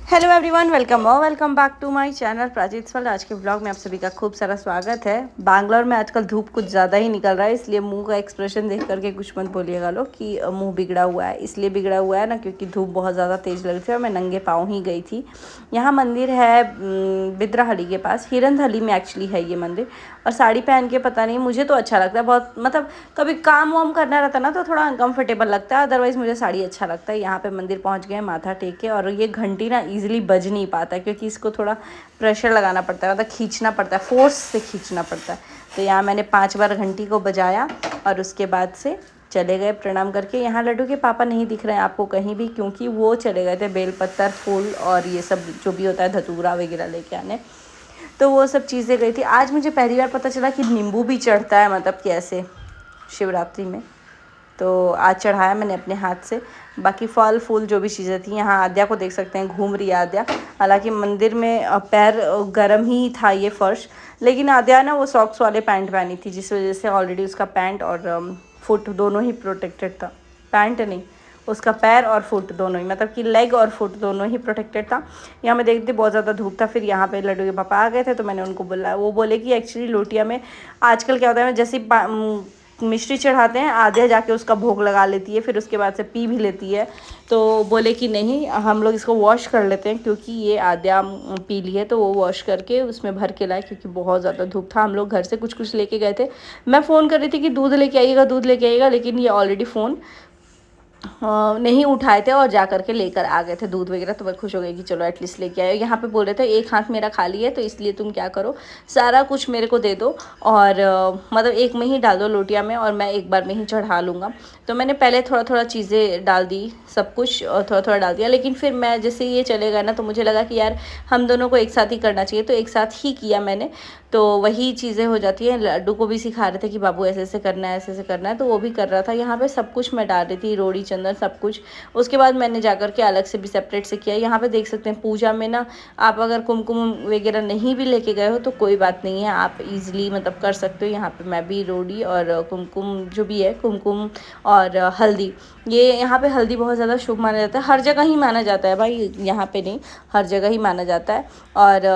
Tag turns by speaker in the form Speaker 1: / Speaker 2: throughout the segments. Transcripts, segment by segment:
Speaker 1: Hello everyone, welcome back to my channel प्राचीत world. आज के ब्लॉग में आप सभी का खूब सारा स्वागत है। बैंगलोर में आजकल धूप कुछ ज़्यादा ही निकल रहा है, इसलिए मुंह का एक्सप्रेशन देख करके कुछ मत बोलिएगा लोग कि मुंह बिगड़ा हुआ है। इसलिए बिगड़ा हुआ है ना, क्योंकि धूप बहुत ज़्यादा तेज़ लग रही थी और मैं नंगे पाँव ही गई थी। यहाँ मंदिर है बिद्राहली के पास, हिरनहली में एक्चुअली है ये मंदिर। और साड़ी पहन के पता नहीं, मुझे तो अच्छा लगता है बहुत, मतलब कभी काम वाम करना रहता है ना तो थोड़ा अनकम्फर्टेबल लगता है, अदरवाइज़ मुझे साड़ी अच्छा लगता है। यहाँ पे मंदिर पहुँच गए, माथा टेक के, और ये घंटी ना ईजिली बज नहीं पाता है क्योंकि इसको थोड़ा प्रेशर लगाना पड़ता है, मतलब खींचना पड़ता है, फोर्स से खींचना पड़ता है। तो यहाँ मैंने 5 बार घंटी को बजाया और उसके बाद से चले गए प्रणाम करके। यहाँ लड्डू के पापा नहीं दिख रहे हैं आपको कहीं भी, क्योंकि वो चले गए थे बेलपत्तर, फूल और ये सब जो भी होता है धतूरा वगैरह लेके आने, तो वो सब चीज़ें गई थी। आज मुझे पहली बार पता चला कि नींबू भी चढ़ता है, मतलब कैसे शिवरात्रि में। तो आज चढ़ाया मैंने अपने हाथ से। बाकी फल फूल जो भी चीज़ें थी, यहाँ आद्या को देख सकते हैं, घूम रही है आद्या। हालांकि मंदिर में पैर गर्म ही था ये फर्श, लेकिन आद्या ना वो सॉक्स वाले पैंट पहनी थी, जिस वजह से ऑलरेडी उसका पैंट और फुट दोनों ही प्रोटेक्टेड था। पैंट नहीं, उसका पैर और फुट दोनों ही, मतलब कि लेग और फुट दोनों ही प्रोटेक्टेड था। यहाँ मैं देखती बहुत ज़्यादा धूप था। फिर यहाँ पे लड्डू के पापा आ गए थे, तो मैंने उनको बोला, वो बोले कि एक्चुअली लोटिया में आजकल क्या होता है, जैसे मिष्टी चढ़ाते हैं, आद्या जाके उसका भोग लगा लेती है, फिर उसके बाद से पी भी लेती है। तो बोले कि नहीं, हम लोग इसको वॉश कर लेते हैं, क्योंकि ये आद्या पी ली है तो वो वॉश करके उसमें भर के लाए, क्योंकि बहुत ज़्यादा धूप था। हम लोग घर से कुछ कुछ लेके गए थे। मैं फ़ोन कर रही थी कि दूध लेके आइएगा, दूध लेके आइएगा, लेकिन ये ऑलरेडी फ़ोन नहीं उठाए थे और जा करके लेकर आ गए थे दूध वगैरह। तो मैं खुश हो गई कि चलो एटलीस्ट लेके आए। यहाँ पे बोल रहे थे एक हाथ मेरा खाली है, तो इसलिए तुम क्या करो, सारा कुछ मेरे को दे दो और मतलब एक में ही डाल दो लोटिया में, और मैं एक बार में ही चढ़ा लूँगा। तो मैंने पहले थोड़ा थोड़ा चीज़ें डाल दी, सब कुछ थोड़ा थोड़ा डाल दिया। लेकिन फिर मैं जैसे ये चले गए ना, तो मुझे लगा कि यार हम दोनों को एक साथ ही करना चाहिए, तो एक साथ ही किया मैंने। तो वही चीज़ें हो जाती हैं। लड्डू को भी सिखा रहे थे कि बाबू ऐसे ऐसे करना है, ऐसे ऐसे करना है, तो वो भी कर रहा था। यहाँ पे सब कुछ मैं डाल रही थी, रोड़ी चंदन सब कुछ। उसके बाद मैंने जाकर के अलग से भी सेपरेट से किया। यहाँ पे देख सकते हैं पूजा में ना, आप अगर कुमकुम वगैरह नहीं भी लेके गए हो तो कोई बात नहीं है, आप इजीली मतलब कर सकते हो। यहाँ पे मैं भी रोड़ी और कुमकुम जो भी है, कुमकुम और हल्दी, ये यहाँ पे हल्दी बहुत ज़्यादा शुभ माना जाता है। हर जगह ही माना जाता है भाई, यहाँ पे नहीं, हर जगह ही माना जाता है। और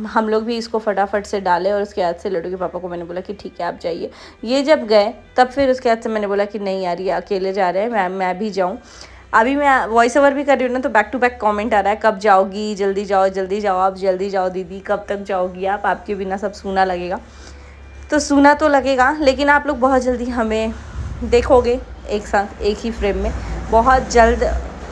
Speaker 1: हम लोग भी इसको फटाफट से डाले, और उसके बाद से लड्डू के पापा को मैंने बोला कि ठीक है आप जाइए। ये जब गए तब फिर उसके बाद से मैंने बोला कि नहीं यार, ये अकेले जा रहे हैं, मैं भी जाऊँ। अभी मैं वॉइस ओवर भी कर रही हूँ ना, तो बैक टू बैक कमेंट आ रहा है, कब जाओगी, जल्दी जाओ जल्दी जाओ, आप जल्दी जाओ दीदी, कब तक जाओगी आप, आपके बिना सब सूना लगेगा। तो सूना तो लगेगा, लेकिन आप लोग बहुत जल्दी हमें देखोगे एक साथ, एक ही फ्रेम में। बहुत जल्द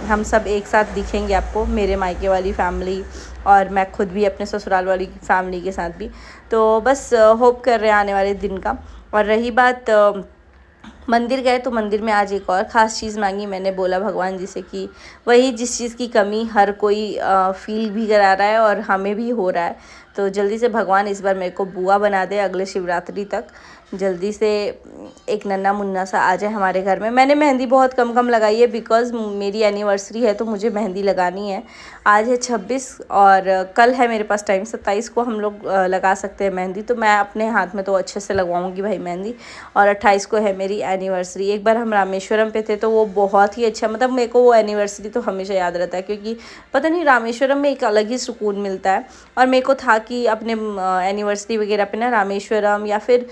Speaker 1: हम सब एक साथ दिखेंगे आपको, मेरे मायके वाली फैमिली और मैं खुद भी अपने ससुराल वाली फैमिली के साथ भी। तो बस होप कर रहे हैं आने वाले दिन का। और रही बात मंदिर गए, तो मंदिर में आज एक और ख़ास चीज़ मांगी। मैंने बोला भगवान जी से कि वही जिस चीज़ की कमी हर कोई फील भी करा रहा है और हमें भी हो रहा है, तो जल्दी से भगवान इस बार मेरे को बुआ बना दे अगले शिवरात्रि तक। जल्दी से एक नन्ना मुन्ना सा आ जाए हमारे घर में। मैंने मेहंदी बहुत कम कम लगाई है, बिकॉज़ मेरी एनिवर्सरी है तो मुझे मेहंदी लगानी है। आज है 26 और कल है मेरे पास टाइम, 27 को हम लोग लगा सकते हैं मेहंदी। तो मैं अपने हाथ में तो अच्छे से लगवाऊंगी भाई मेहंदी। और 28 को है मेरी एनिवर्सरी। एक बार हम रामेश्वरम पे थे तो वो बहुत ही अच्छा, मतलब मेरे को वो एनिवर्सरी तो हमेशा याद रहता है, क्योंकि पता नहीं रामेश्वरम में एक अलग ही सुकून मिलता है। और मेरे को था कि अपने एनिवर्सरी वगैरह पे ना रामेश्वरम, या फिर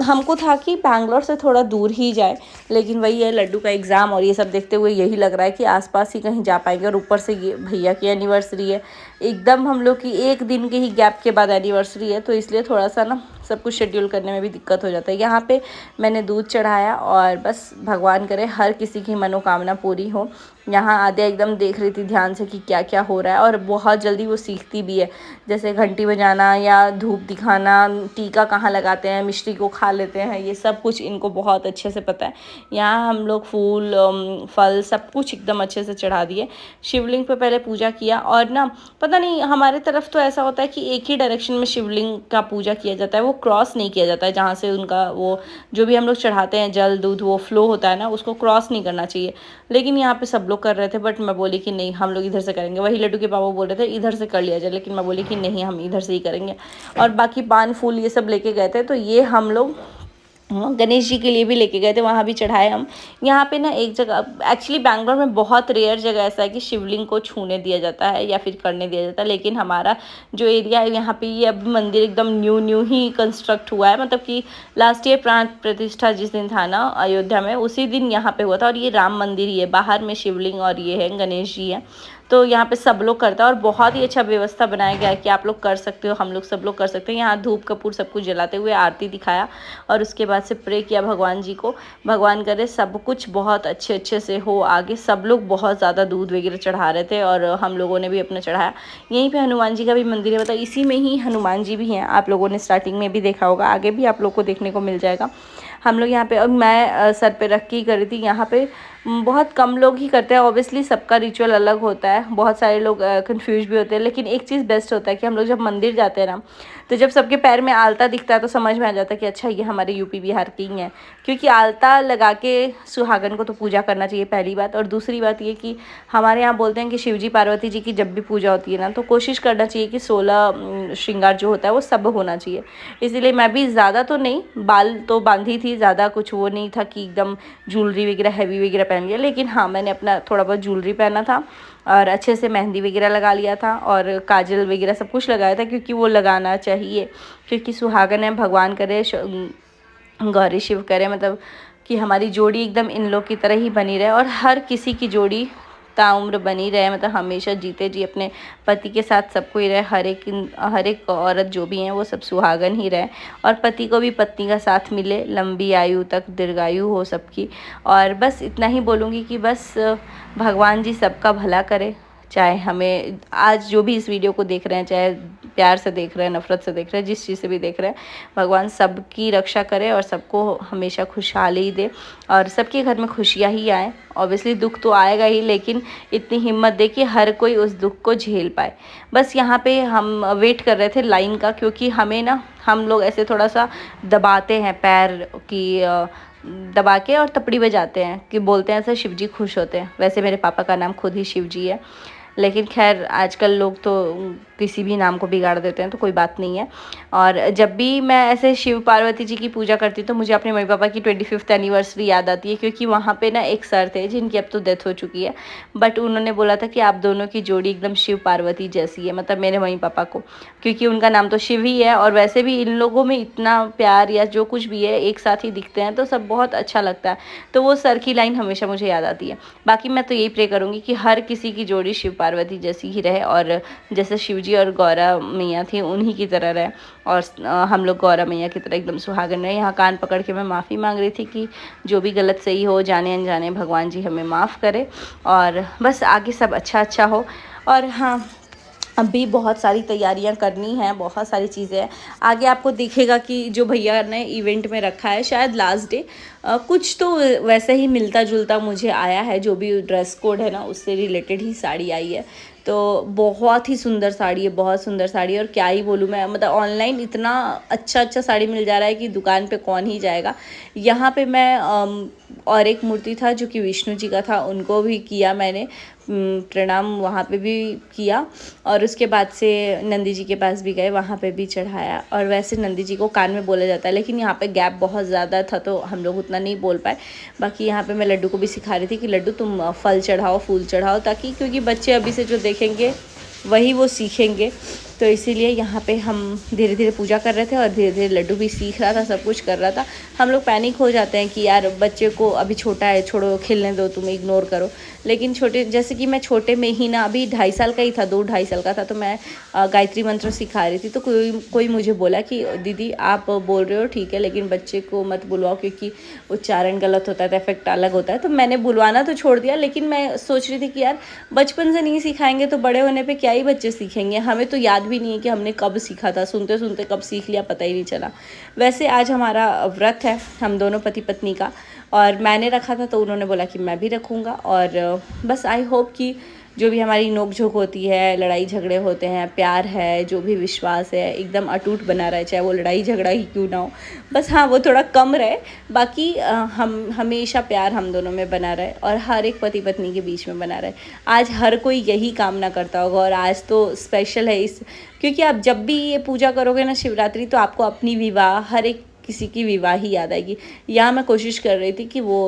Speaker 1: हमको था कि बैंगलोर से थोड़ा दूर ही जाए, लेकिन वही है, लड्डू का एग्ज़ाम और ये सब देखते हुए यही लग रहा है कि आसपास ही कहीं जा पाएंगे। और ऊपर से ये भैया की एनिवर्सरी है, एकदम हम लोग की एक दिन के ही गैप के बाद एनिवर्सरी है, तो इसलिए थोड़ा सा ना सब कुछ शेड्यूल करने में भी दिक्कत हो जाता है। यहाँ पे मैंने दूध चढ़ाया और बस भगवान करे हर किसी की मनोकामना पूरी हो। यहाँ आद्या एकदम देख रही थी ध्यान से कि क्या क्या हो रहा है, और बहुत जल्दी वो सीखती भी है, जैसे घंटी बजाना या धूप दिखाना, टीका कहाँ लगाते हैं, मिश्री को खा लेते हैं, ये सब कुछ इनको बहुत अच्छे से पता है। यहाँ हम लोग फूल फल सब कुछ एकदम अच्छे से चढ़ा दिए। शिवलिंग पे पहले पूजा किया, और ना पता नहीं हमारे तरफ तो ऐसा होता है कि एक ही डायरेक्शन में शिवलिंग का पूजा किया जाता है, वो क्रॉस नहीं किया जाता है। जहाँ से उनका वो जो भी हम लोग चढ़ाते हैं जल दूध वो फ्लो होता है ना, उसको क्रॉस नहीं करना चाहिए। लेकिन यहाँ पे सब लोग कर रहे थे, बट मैं बोली कि नहीं हम लोग इधर से करेंगे। वही लड्डू के पापा बोल रहे थे इधर से कर लिया जाए, लेकिन मैं बोली कि नहीं हम इधर से ही करेंगे। और बाकी पान फूल ये सब लेके गए थे, तो ये हम लोग हाँ, गणेश जी के लिए भी लेके गए थे, वहाँ भी चढ़ाए हम। यहाँ पे ना एक जगह, एक्चुअली बैंगलोर में बहुत रेयर जगह ऐसा है कि शिवलिंग को छूने दिया जाता है या फिर करने दिया जाता है, लेकिन हमारा जो एरिया है यहाँ पे ये अब मंदिर एकदम न्यू न्यू ही कंस्ट्रक्ट हुआ है। मतलब कि लास्ट ईयर प्राण प्रतिष्ठा जिस दिन था ना अयोध्या में, उसी दिन यहाँ पे हुआ था। और ये राम मंदिर ही है, बाहर में शिवलिंग और ये है गणेश जी है। तो यहाँ पे सब लोग करता है और बहुत ही अच्छा व्यवस्था बनाया गया है कि आप लोग कर सकते हो, हम लोग सब लोग कर सकते हैं। यहाँ धूप कपूर सब कुछ जलाते हुए आरती दिखाया और उसके बाद से प्रे किया भगवान जी को। भगवान करे सब कुछ बहुत अच्छे अच्छे से हो आगे। सब लोग बहुत ज़्यादा दूध वगैरह चढ़ा रहे थे और हम लोगों ने भी अपना चढ़ाया। यहीं पे हनुमान जी का भी मंदिर है, मतलब इसी में ही हनुमान जी भी हैं। आप लोगों ने स्टार्टिंग में भी देखा होगा, आगे भी आप लोग को देखने को मिल जाएगा। हम लोग यहाँ पे, और मैं सर पे रख के ही करी थी। यहाँ पे बहुत कम लोग ही करते हैं, ऑब्वियसली सबका रिचुअल अलग होता है, बहुत सारे लोग कंफ्यूज भी होते हैं। लेकिन एक चीज़ बेस्ट होता है कि हम लोग जब मंदिर जाते हैं ना, तो जब सबके पैर में आलता दिखता है तो समझ में आ जाता है कि अच्छा ये हमारे यूपी बिहार की ही हैं। क्योंकि आलता लगा के सुहागन को तो पूजा करना चाहिए, पहली बात। और दूसरी बात ये कि हमारे यहाँ बोलते हैं कि शिवजी पार्वती जी की जब भी पूजा होती है ना, तो कोशिश करना चाहिए कि 16 श्रृंगार जो होता है वो सब होना चाहिए। इसीलिए मैं भी ज़्यादा तो नहीं, बाल तो बांधी थी, ज़्यादा कुछ वो नहीं था कि एकदम ज्वेलरी वगैरह हैवी वगैरह पहन लिया। लेकिन हाँ, मैंने अपना थोड़ा बहुत ज्वेलरी पहना था और अच्छे से मेहंदी वगैरह लगा लिया था और काजल वगैरह सब कुछ लगाया था, क्योंकि वो लगाना चाहिए। क्योंकि सुहागन है, भगवान करे गौरी शिव करे, मतलब कि हमारी जोड़ी एकदम इन लोग की तरह ही बनी रहे और हर किसी की जोड़ी ताउम्र बनी रहे। मतलब हमेशा जीते जी अपने पति के साथ सबको ही रहे। हर एक औरत जो भी हैं वो सब सुहागन ही रहे और पति को भी पत्नी का साथ मिले, लंबी आयु तक दीर्घायु हो सबकी। और बस इतना ही बोलूँगी कि बस भगवान जी सबका भला करे। चाहे हमें आज जो भी इस वीडियो को देख रहे हैं, चाहे प्यार से देख रहे हैं, नफ़रत से देख रहे हैं, जिस चीज़ से भी देख रहे हैं, भगवान सबकी रक्षा करे और सबको हमेशा खुशहाली दे और सबके घर में खुशियाँ ही आए। ऑब्वियसली दुख तो आएगा ही, लेकिन इतनी हिम्मत दे कि हर कोई उस दुख को झेल पाए। बस यहाँ पे हम वेट कर रहे थे लाइन का, क्योंकि हमें ना, हम लोग ऐसे थोड़ा सा दबाते हैं पैर की, दबा के और तपड़ी बजाते हैं कि बोलते हैं ऐसे शिवजी खुश होते हैं। वैसे मेरे पापा का नाम खुद ही शिवजी है, लेकिन खैर आजकल लोग तो किसी भी नाम को बिगाड़ देते हैं, तो कोई बात नहीं है। और जब भी मैं ऐसे शिव पार्वती जी की पूजा करती हूँ तो मुझे अपने मम्मी पापा की 25th एनिवर्सरी याद आती है। क्योंकि वहाँ पे ना एक सर थे जिनकी अब तो डेथ हो चुकी है, बट उन्होंने बोला था कि आप दोनों की जोड़ी एकदम शिव पार्वती जैसी है, मतलब मेरे मम्मी पापा को, क्योंकि उनका नाम तो शिव ही है और वैसे भी इन लोगों में इतना प्यार या जो कुछ भी है एक साथ ही दिखते हैं, तो सब बहुत अच्छा लगता है। तो वो सर की लाइन हमेशा मुझे याद आती है। बाकी मैं तो यही प्रे करूँगी कि हर किसी की जोड़ी शिव पार्वती जैसी ही रहे और जैसे शिवजी और गौरा मैया थी उन्हीं की तरह रहे और हम लोग गौरा मैया की तरह एकदम सुहागन रहे। यहाँ कान पकड़ के मैं माफ़ी मांग रही थी कि जो भी गलत सही हो, जाने अनजाने, भगवान जी हमें माफ़ करे और बस आगे सब अच्छा अच्छा हो। और हाँ, अभी बहुत सारी तैयारियां करनी हैं, बहुत सारी चीज़ें हैं। आगे आपको दिखेगा कि जो भैया ने इवेंट में रखा है, शायद लास्ट डे कुछ तो वैसे ही मिलता जुलता मुझे आया है। जो भी ड्रेस कोड है ना, उससे रिलेटेड ही साड़ी आई है। तो बहुत ही सुंदर साड़ी है, बहुत सुंदर साड़ी है। और क्या ही बोलूँ मैं, मतलब ऑनलाइन इतना अच्छा अच्छा साड़ी मिल जा रहा है कि दुकान पे कौन ही जाएगा। यहाँ पे मैं और एक मूर्ति था जो कि विष्णु जी का था, उनको भी किया मैंने प्रणाम, वहाँ पे भी किया। और उसके बाद से नंदी जी के पास भी गए, वहाँ पे भी चढ़ाया। और वैसे नंदी जी को कान में बोला जाता है, लेकिन यहाँ पे गैप बहुत ज़्यादा था तो हम लोग उतना नहीं बोल पाए। बाकी यहाँ पे मैं लड्डू को भी सिखा रही थी कि लड्डू तुम फल चढ़ाओ, फूल चढ़ाओ, ताकि क्योंकि बच्चे अभी से जो देखेंगे वही वो सीखेंगे। तो इसीलिए यहाँ पे हम धीरे धीरे पूजा कर रहे थे और धीरे धीरे लड्डू भी सीख रहा था, सब कुछ कर रहा था। हम लोग पैनिक हो जाते हैं कि यार बच्चे को अभी छोटा है, छोड़ो, खेलने दो, तुम इग्नोर करो। लेकिन छोटे, जैसे कि मैं छोटे में ही ना, अभी 2.5 साल का ही था, 2-2.5 साल का था, तो मैं गायत्री मंत्र सिखा रही थी। तो कोई मुझे बोला कि दीदी आप बोल रहे हो ठीक है, लेकिन बच्चे को मत बुलवाओ क्योंकि उच्चारण गलत होता है तो इफेक्ट अलग होता है। तो मैंने बुलवाना तो छोड़ दिया, लेकिन मैं सोच रही थी कि यार बचपन से नहीं सिखाएंगे तो बड़े होने पर क्या ही बच्चे सीखेंगे। हमें तो याद भी नहीं है कि हमने कब सीखा था, सुनते सुनते कब सीख लिया पता ही नहीं चला। वैसे आज हमारा व्रत है, हम दोनों पति पत्नी का, और मैंने रखा था तो उन्होंने बोला कि मैं भी रखूँगा। और बस आई होप कि जो भी हमारी नोक झोंक होती है, लड़ाई झगड़े होते हैं, प्यार है, जो भी विश्वास है, एकदम अटूट बना रहे, चाहे वो लड़ाई झगड़ा ही क्यों ना हो। बस हाँ, वो थोड़ा कम रहे, बाकी हम हमेशा प्यार हम दोनों में बना रहे और हर एक पति पत्नी के बीच में बना रहे। आज हर कोई यही कामना करता होगा और आज तो स्पेशल है क्योंकि आप जब भी ये पूजा करोगे ना शिवरात्रि, तो आपको अपनी विवाह हर एक किसी की विवाह ही याद आएगी। यहाँ मैं कोशिश कर रही थी कि वो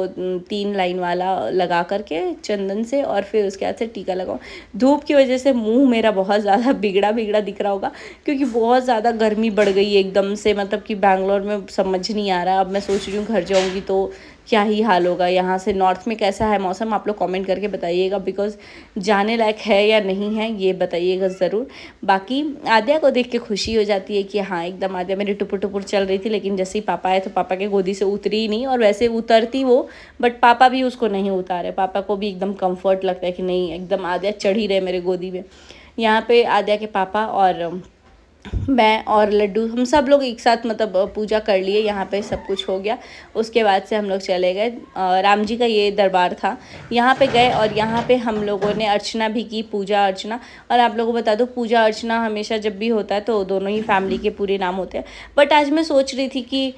Speaker 1: 3 लाइन वाला लगा करके चंदन से और फिर उसके बाद से टीका लगाऊं। धूप की वजह से मुंह मेरा बहुत ज़्यादा बिगड़ा बिगड़ा दिख रहा होगा, क्योंकि बहुत ज़्यादा गर्मी बढ़ गई है एकदम से। मतलब कि बैंगलोर में समझ नहीं आ रहा। अब मैं सोच रही हूँ घर जाऊँगी तो क्या ही हाल होगा। यहाँ से नॉर्थ में कैसा है मौसम, आप लोग कमेंट करके बताइएगा, बिकॉज़ जाने लायक है या नहीं है ये बताइएगा ज़रूर। बाकी आद्या को देख के खुशी हो जाती है कि हाँ एकदम आद्या मेरी टुपुर टुपुर चल रही थी, लेकिन जैसे ही पापा आए तो पापा के गोदी से उतरी ही नहीं। और वैसे उतरती वो, बट पापा भी उसको नहीं उतारे। पापा को भी एकदम कम्फर्ट लगता है कि नहीं एकदम आद्या चढ़ ही रहे मेरे गोदी में। यहाँ पे आद्या के पापा और मैं और लड्डू हम सब लोग एक साथ मतलब पूजा कर लिए। यहाँ पे सब कुछ हो गया। उसके बाद से हम लोग चले गए, राम जी का ये दरबार था, यहाँ पे गए और यहाँ पे हम लोगों ने अर्चना भी की, पूजा अर्चना। और आप लोगों को बता दो, पूजा अर्चना हमेशा जब भी होता है तो दोनों ही फैमिली के पूरे नाम होते हैं। बट आज मैं सोच रही थी कि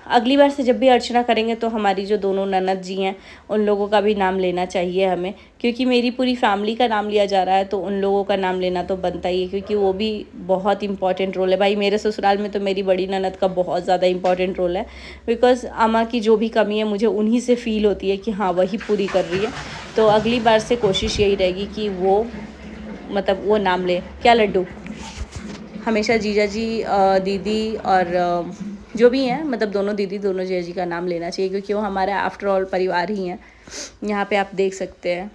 Speaker 1: अगली बार से जब भी अर्चना करेंगे तो हमारी जो दोनों ननद जी हैं उन लोगों का भी नाम लेना चाहिए हमें, क्योंकि मेरी पूरी फैमिली का नाम लिया जा रहा है तो उन लोगों का नाम लेना तो बनता ही है, क्योंकि वो भी बहुत इंपॉर्टेंट रोल है। भाई मेरे ससुराल में तो मेरी बड़ी ननद का बहुत ज़्यादा इंपॉर्टेंट रोल है, बिकॉज़ अम्मा की जो भी कमी है मुझे उन्हीं से फील होती है कि हाँ वही पूरी कर रही है। तो अगली बार से कोशिश यही रहेगी कि वो मतलब वो नाम ले। क्या लड्डू? हमेशा जीजा जी, दीदी और जो भी हैं, मतलब दोनों दीदी दोनों जीजा जी का नाम लेना चाहिए, क्योंकि वो हमारा आफ्टर ऑल परिवार ही हैं। यहाँ पे आप देख सकते हैं।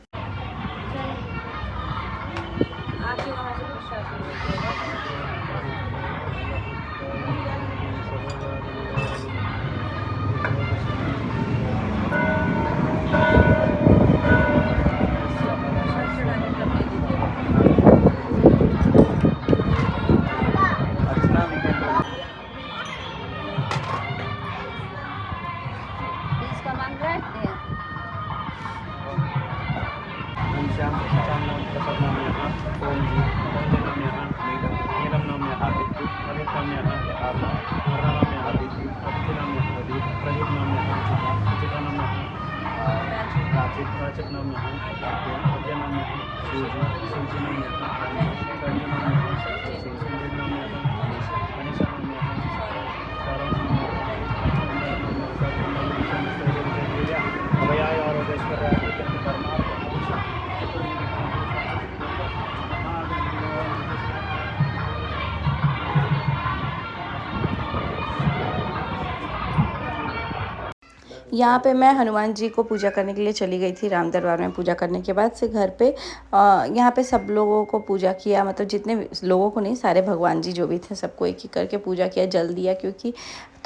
Speaker 1: यहाँ पे मैं हनुमान जी को पूजा करने के लिए चली गई थी राम दरबार में। पूजा करने के बाद से घर पे यहाँ पे सब लोगों को पूजा किया, मतलब जितने लोगों को नहीं, सारे भगवान जी जो भी थे सबको एक एक करके पूजा किया, जल दिया, क्योंकि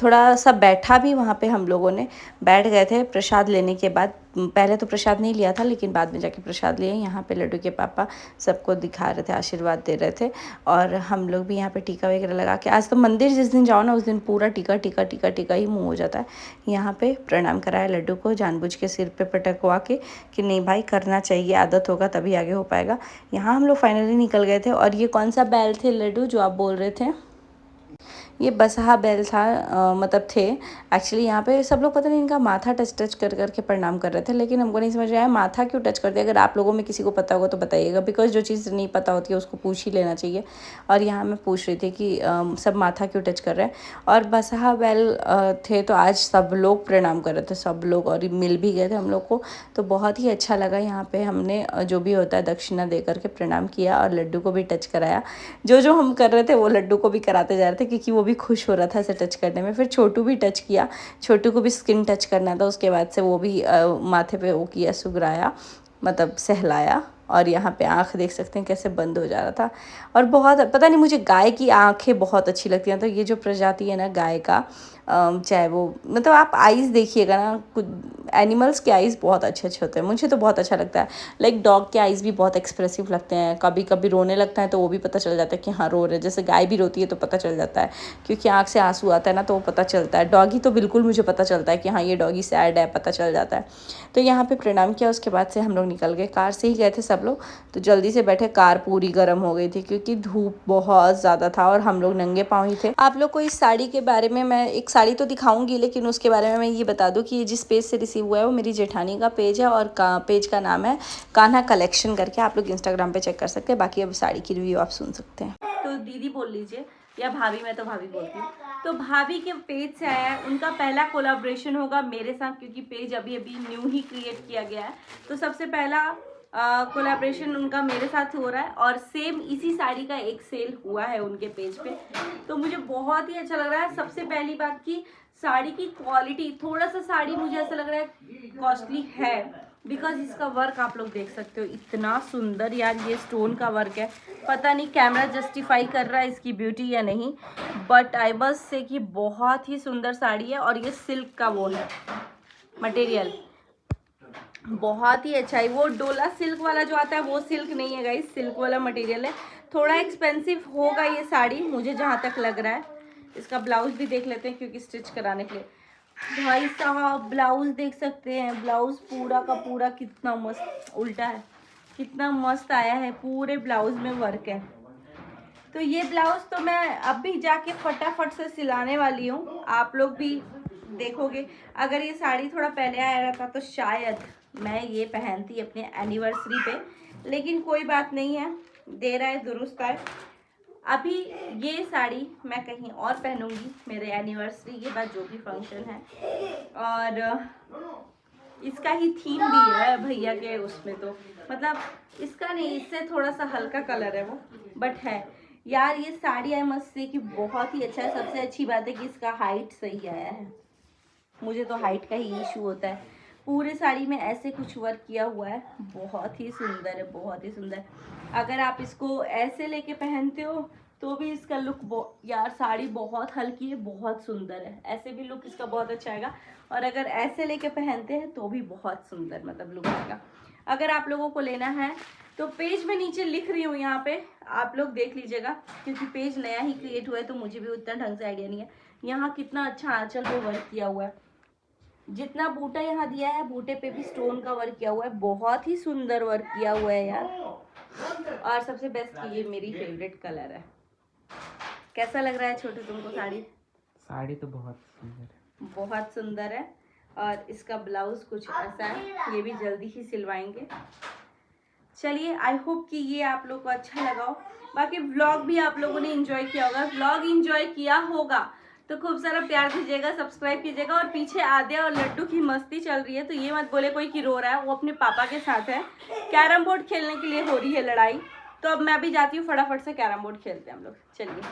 Speaker 1: थोड़ा सा बैठा भी वहाँ पे हम लोगों ने बैठ गए थे प्रसाद लेने के बाद। पहले तो प्रसाद नहीं लिया था, लेकिन बाद में जाके प्रसाद लिए। यहाँ पे लड्डू के पापा सबको दिखा रहे थे, आशीर्वाद दे रहे थे, और हम लोग भी यहाँ पे टीका वगैरह लगा के। आज तो मंदिर जिस दिन जाओ ना उस दिन पूरा टीका टीका टीका टीका ही मुँह हो जाता है। यहाँ पे प्रणाम कराया लड्डू को, जानबूझ के सिर पे पटकवा के कि नहीं भाई करना चाहिए, आदत होगा तभी आगे हो पाएगा। यहाँ हम लोग फाइनली निकल गए थे। और ये कौन सा बैल थे लड्डू जो आप बोल रहे थे? ये बसहा बैल था, मतलब थे एक्चुअली। यहाँ पे सब लोग पता नहीं इनका माथा टच टच कर करके प्रणाम कर रहे थे, लेकिन हमको नहीं समझ आया माथा क्यों टच करते। अगर आप लोगों में किसी को पता होगा तो बताइएगा, बिकॉज जो चीज़ नहीं पता होती है उसको पूछ ही लेना चाहिए। और यहाँ मैं पूछ रही थी कि सब माथा क्यों टच कर रहे हैं। और बसहा बैल थे तो आज सब लोग प्रणाम कर रहे थे, सब लोग, और मिल भी गए थे हम लोग को, तो बहुत ही अच्छा लगा। यहाँ पे हमने जो भी होता है दक्षिणा दे करके प्रणाम किया और लड्डू को भी टच कराया। जो हम कर रहे थे वो लड्डू को भी कराते जा रहे थे, क्योंकि वो भी खुश हो रहा था इसे टच करने में। फिर छोटू भी टच किया, छोटू को भी स्किन टच करना था। उसके बाद से वो भी माथे पे वो किया, सुगराया, मतलब सहलाया। और यहाँ पे आँख देख सकते हैं कैसे बंद हो जा रहा था। और बहुत पता नहीं, मुझे गाय की आँखें बहुत अच्छी लगती हैं। तो ये जो प्रजाति है ना गाय का, चाहे वो मतलब आप आइज़ देखिएगा ना, कुछ एनिमल्स के आइज़ बहुत अच्छे अच्छे होते हैं, मुझे तो बहुत अच्छा लगता है। लाइक डॉग के आइज़ भी बहुत एक्सप्रेसिव लगते हैं, कभी कभी रोने लगता है तो वो भी पता चल जाता है कि हाँ रो रहे। जैसे गाय भी रोती है तो पता चल जाता है, क्योंकि आँख से आंसू आता है ना, तो वो पता चलता है। डॉगी तो बिल्कुल मुझे पता चलता है कि हाँ ये डॉगी सैड है, पता चल जाता है। तो यहाँ पे प्रणाम किया, उसके बाद से हम लोग निकल गए। कार से ही गए थे सब लोग, तो जल्दी से बैठे। कार पूरी गर्म हो गई थी क्योंकि धूप बहुत ज़्यादा था और हम लोग नंगे पाँव ही थे। आप लोग को इस साड़ी के बारे में मैं एक साड़ी तो दिखाऊंगी, लेकिन उसके बारे में मैं ये बता दूं कि ये जिस पेज से रिसीव हुआ है वो मेरी जेठानी का पेज है, और पेज का नाम है कान्हा कलेक्शन करके। आप लोग इंस्टाग्राम पे चेक कर सकते हैं। बाकी अब साड़ी की रिव्यू आप सुन सकते हैं। तो दीदी बोल लीजिए या भाभी, मैं तो भाभी बोलती हूँ। तो भाभी के पेज से आया है, उनका पहला कोलैबोरेशन होगा मेरे साथ, क्योंकि पेज अभी अभी न्यू ही क्रिएट किया गया है। तो सबसे पहला कोलैबोरेशन उनका मेरे साथ हो रहा है, और सेम इसी साड़ी का एक सेल हुआ है उनके पेज पे। तो मुझे बहुत ही अच्छा लग रहा है। सबसे पहली बात की साड़ी की क्वालिटी, थोड़ा सा साड़ी मुझे ऐसा लग रहा है कॉस्टली है, बिकॉज इसका वर्क आप लोग देख सकते हो इतना सुंदर यार, ये स्टोन का वर्क है। पता नहीं कैमरा जस्टिफाई कर रहा है इसकी ब्यूटी या नहीं, बट आई मस्ट से कि बहुत ही सुंदर साड़ी है। और ये सिल्क का वो है मटेरियल, बहुत ही अच्छा है। वो डोला सिल्क वाला जो आता है वो सिल्क नहीं है गाइस, सिल्क वाला मटेरियल है। थोड़ा एक्सपेंसिव होगा ये साड़ी मुझे जहाँ तक लग रहा है। इसका ब्लाउज भी देख लेते हैं, क्योंकि स्टिच कराने के लिए भाई साहब ब्लाउज देख सकते हैं। ब्लाउज पूरा का पूरा कितना मस्त, उल्टा है, कितना मस्त आया है, पूरे ब्लाउज में वर्क है। तो ये ब्लाउज तो मैं अभी जाके फटाफट से सिलाने वाली हूँ, आप लोग भी देखोगे। अगर ये साड़ी थोड़ा पहले आया रहता तो शायद मैं ये पहनती अपने एनिवर्सरी पे, लेकिन कोई बात नहीं है, दे रहा है दुरुस्त है। अभी ये साड़ी मैं कहीं और पहनूंगी मेरे एनिवर्सरी के बाद, जो भी फंक्शन है। और इसका ही थीम भी है भैया के उसमें, तो मतलब इसका नहीं, इससे थोड़ा सा हल्का कलर है वो, बट है यार ये साड़ी आई मस्ट से कि बहुत ही अच्छा है। सबसे अच्छी बात है कि इसका हाइट सही आया है, मुझे तो हाइट का ही इशू होता है। पूरे साड़ी में ऐसे कुछ वर्क किया हुआ है, बहुत ही सुंदर है, बहुत ही सुंदर। अगर आप इसको ऐसे लेके पहनते हो तो भी इसका लुक यार साड़ी बहुत हल्की है, बहुत सुंदर है, ऐसे भी लुक इसका बहुत अच्छा आएगा। और अगर ऐसे लेके पहनते हैं तो भी बहुत सुंदर मतलब लुक आएगा। अगर आप लोगों को लेना है तो पेज में नीचे लिख रही हूँ, यहाँ पे आप लोग देख लीजिएगा, क्योंकि पेज नया ही क्रिएट हुआ है तो मुझे भी उतना ढंग से आइडिया नहीं है। यहाँ कितना अच्छा आंचल पे वर्क किया हुआ है, जितना बूटा यहाँ दिया है बूटे पे भी स्टोन का वर्क किया हुआ है, बहुत ही सुंदर वर्क किया हुआ है यार। और सबसे बेस्ट ये मेरी फेवरेट कलर है। कैसा लग रहा है छोटू तुमको साड़ी?
Speaker 2: साड़ी तो बहुत सुंदर है,
Speaker 1: बहुत सुंदर है। और इसका ब्लाउज कुछ ऐसा है, ये भी जल्दी ही सिलवाएंगे। चलिए आई होप कि ये आप लोग को अच्छा लगा हो। बाकी व्लॉग भी आप लोगों ने एंजॉय किया होगा, व्लॉग एंजॉय किया होगा तो खूब सारा प्यार दीजिएगा, सब्सक्राइब कीजिएगा। और पीछे आद्या और लड्डू की मस्ती चल रही है, तो ये मत बोले कोई कि रो रहा है, वो अपने पापा के साथ है, कैरम बोर्ड खेलने के लिए हो रही है लड़ाई। तो अब मैं भी जाती हूँ, फटाफट से कैरम बोर्ड खेलते हैं हम लोग। चलिए।